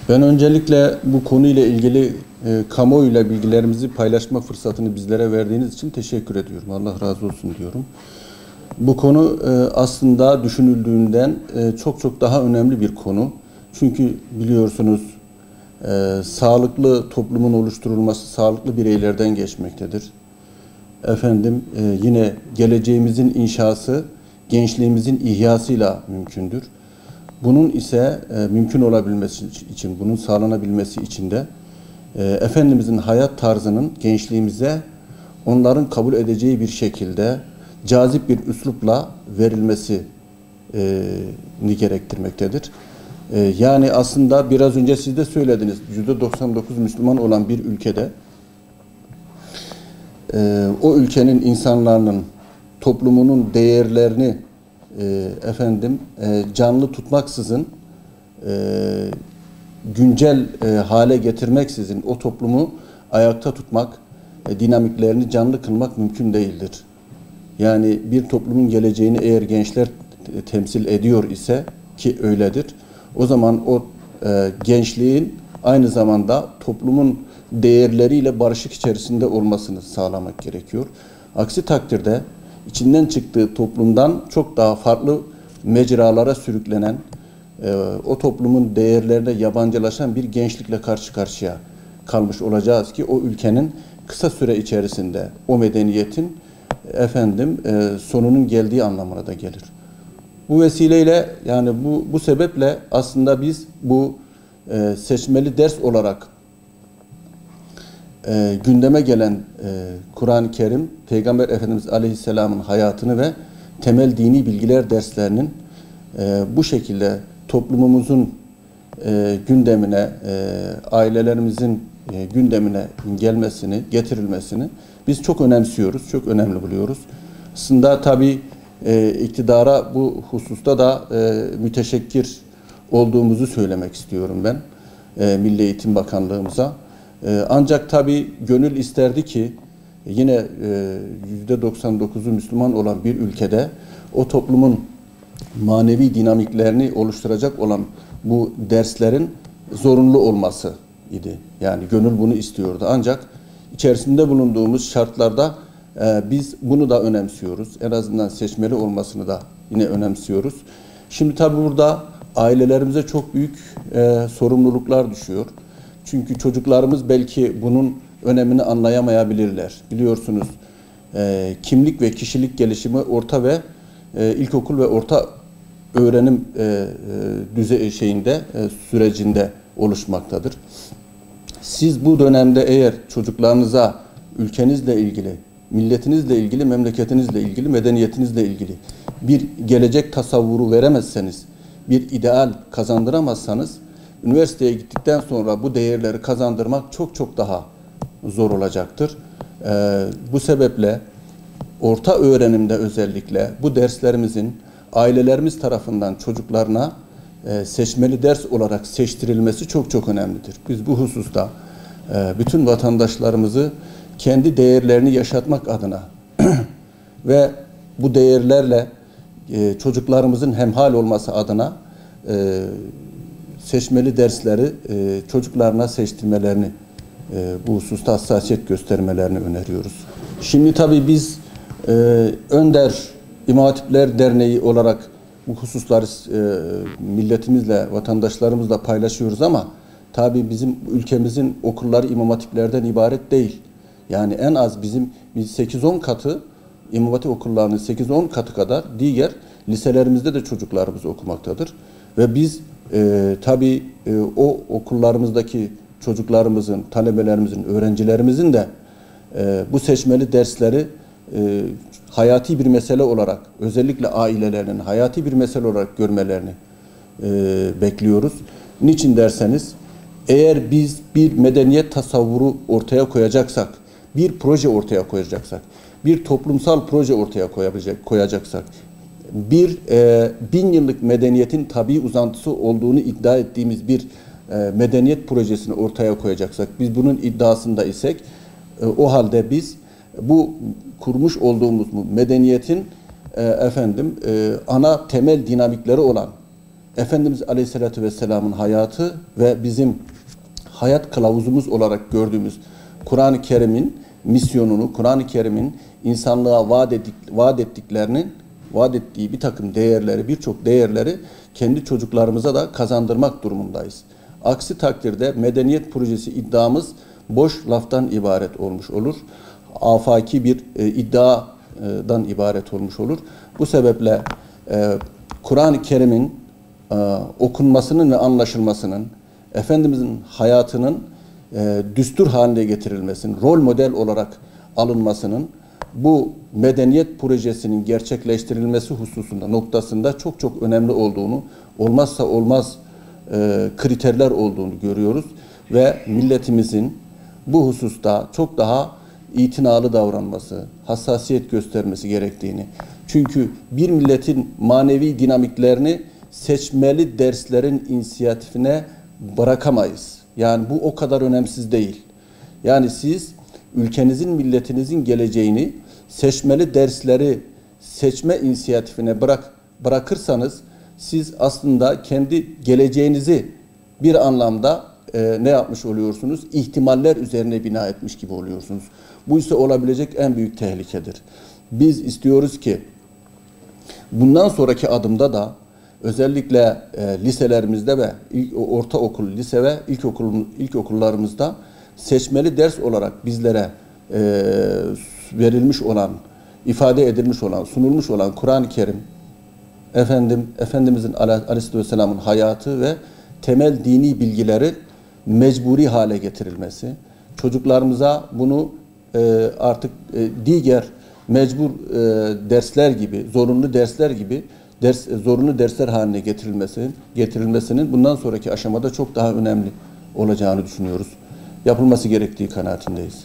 Ben öncelikle bu konuyla ilgili kamuoyuyla bilgilerimizi paylaşma fırsatını bizlere verdiğiniz için teşekkür ediyorum. Allah razı olsun diyorum. Bu konu aslında düşünüldüğünden çok daha önemli bir konu. Çünkü biliyorsunuz sağlıklı toplumun oluşturulması sağlıklı bireylerden geçmektedir. Yine geleceğimizin inşası gençliğimizin ihyasıyla mümkündür. Bunun ise mümkün olabilmesi için, bunun sağlanabilmesi için de Efendimizin hayat tarzının gençliğimize onların kabul edeceği bir şekilde cazip bir üslupla verilmesi gerektirmektedir. Yani aslında biraz önce siz de söylediniz, %99 Müslüman olan bir ülkede o ülkenin insanların, toplumunun değerlerini canlı tutmaksızın, güncel hale getirmeksizin o toplumu ayakta tutmak, dinamiklerini canlı kılmak mümkün değildir. Yani bir toplumun geleceğini eğer gençler temsil ediyor ise, ki öyledir, o zaman o gençliğin aynı zamanda toplumun değerleriyle barışık içerisinde olmasını sağlamak gerekiyor. Aksi takdirde içinden çıktığı toplumdan çok daha farklı mecralara sürüklenen, o toplumun değerlerine yabancılaşan bir gençlikle karşı karşıya kalmış olacağız ki o ülkenin kısa süre içerisinde o medeniyetin sonunun geldiği anlamına da gelir. Bu vesileyle, yani bu sebeple aslında biz bu seçmeli ders olarak gündeme gelen Kur'an-ı Kerim, Peygamber Efendimiz Aleyhisselam'ın hayatını ve temel dini bilgiler derslerinin bu şekilde toplumumuzun gündemine, ailelerimizin gündemine gelmesini, getirilmesini biz çok önemsiyoruz, çok önemli buluyoruz. Aslında tabii iktidara bu hususta da müteşekkir olduğumuzu söylemek istiyorum ben, Milli Eğitim Bakanlığımıza. Ancak tabii gönül isterdi ki yine %99'u Müslüman olan bir ülkede o toplumun manevi dinamiklerini oluşturacak olan bu derslerin zorunlu olması idi. Yani gönül bunu istiyordu. Ancak içerisinde bulunduğumuz şartlarda biz bunu da önemsiyoruz. En azından seçmeli olmasını da yine önemsiyoruz. Şimdi tabii burada ailelerimize çok büyük sorumluluklar düşüyor. Çünkü çocuklarımız belki bunun önemini anlayamayabilirler. Biliyorsunuz kimlik ve kişilik gelişimi orta ve ilkokul ve orta öğrenim sürecinde oluşmaktadır. Siz bu dönemde eğer çocuklarınıza ülkenizle ilgili, milletinizle ilgili, memleketinizle ilgili, medeniyetinizle ilgili bir gelecek tasavvuru veremezseniz, bir ideal kazandıramazsanız, üniversiteye gittikten sonra bu değerleri kazandırmak çok daha zor olacaktır. Bu sebeple orta öğrenimde özellikle bu derslerimizin ailelerimiz tarafından çocuklarına seçmeli ders olarak seçtirilmesi çok önemlidir. Biz bu hususta bütün vatandaşlarımızı kendi değerlerini yaşatmak adına ve bu değerlerle çocuklarımızın hemhal olması adına seçmeli dersleri çocuklarına seçtirmelerini, bu hususta hassasiyet göstermelerini öneriyoruz. Şimdi tabii biz Önder İmam Hatipler Derneği olarak bu hususları milletimizle, vatandaşlarımızla paylaşıyoruz ama tabii bizim ülkemizin okulları İmam Hatiplerden ibaret değil. Yani en az biz 8-10 katı İmam Hatip okullarının 8-10 katı kadar diğer liselerimizde de çocuklarımız okumaktadır. Ve biz tabii o okullarımızdaki çocuklarımızın, talebelerimizin, öğrencilerimizin de bu seçmeli dersleri hayati bir mesele olarak, özellikle ailelerinin hayati bir mesele olarak görmelerini bekliyoruz. Niçin derseniz, eğer biz bir medeniyet tasavvuru ortaya koyacaksak, bir proje ortaya koyacaksak, bir toplumsal proje ortaya koyacaksak, bir 1000 yıllık medeniyetin tabii uzantısı olduğunu iddia ettiğimiz bir medeniyet projesini ortaya koyacaksak, biz bunun iddiasında isek, o halde biz bu kurmuş olduğumuz bu medeniyetin ana temel dinamikleri olan Efendimiz Aleyhisselatü Vesselam'ın hayatı ve bizim hayat kılavuzumuz olarak gördüğümüz Kur'an-ı Kerim'in misyonunu, Kur'an-ı Kerim'in insanlığa vaat ettiği bir takım değerleri, birçok değerleri kendi çocuklarımıza da kazandırmak durumundayız. Aksi takdirde medeniyet projesi iddiamız boş laftan ibaret olmuş olur. Afaki bir iddiadan ibaret olmuş olur. Bu sebeple Kur'an-ı Kerim'in okunmasının ve anlaşılmasının, Efendimizin hayatının düstur haline getirilmesinin, rol model olarak alınmasının, bu medeniyet projesinin gerçekleştirilmesi hususunda, noktasında çok çok önemli olduğunu, olmazsa olmaz kriterler olduğunu görüyoruz ve milletimizin bu hususta çok daha itinalı davranması, hassasiyet göstermesi gerektiğini, çünkü bir milletin manevi dinamiklerini seçmeli derslerin inisiyatifine bırakamayız. Yani bu o kadar önemsiz değil. Yani siz ülkenizin, milletinizin geleceğini seçmeli dersleri seçme inisiyatifine bırakırsanız siz aslında kendi geleceğinizi bir anlamda ne yapmış oluyorsunuz? İhtimaller üzerine bina etmiş gibi oluyorsunuz. Bu ise olabilecek en büyük tehlikedir. Biz istiyoruz ki bundan sonraki adımda da özellikle liselerimizde ve ortaokul, lise ve ilkokullarımızda seçmeli ders olarak bizlere verilmiş olan, ifade edilmiş olan, sunulmuş olan Kur'an-ı Kerim, Efendimizin Aleyhisselatü Vesselam'ın hayatı ve temel dini bilgileri mecburi hale getirilmesi, çocuklarımıza bunu artık diğer mecbur dersler gibi, zorunlu dersler gibi zorunlu dersler haline getirilmesinin bundan sonraki aşamada çok daha önemli olacağını düşünüyoruz. Yapılması gerektiği kanaatindeyiz.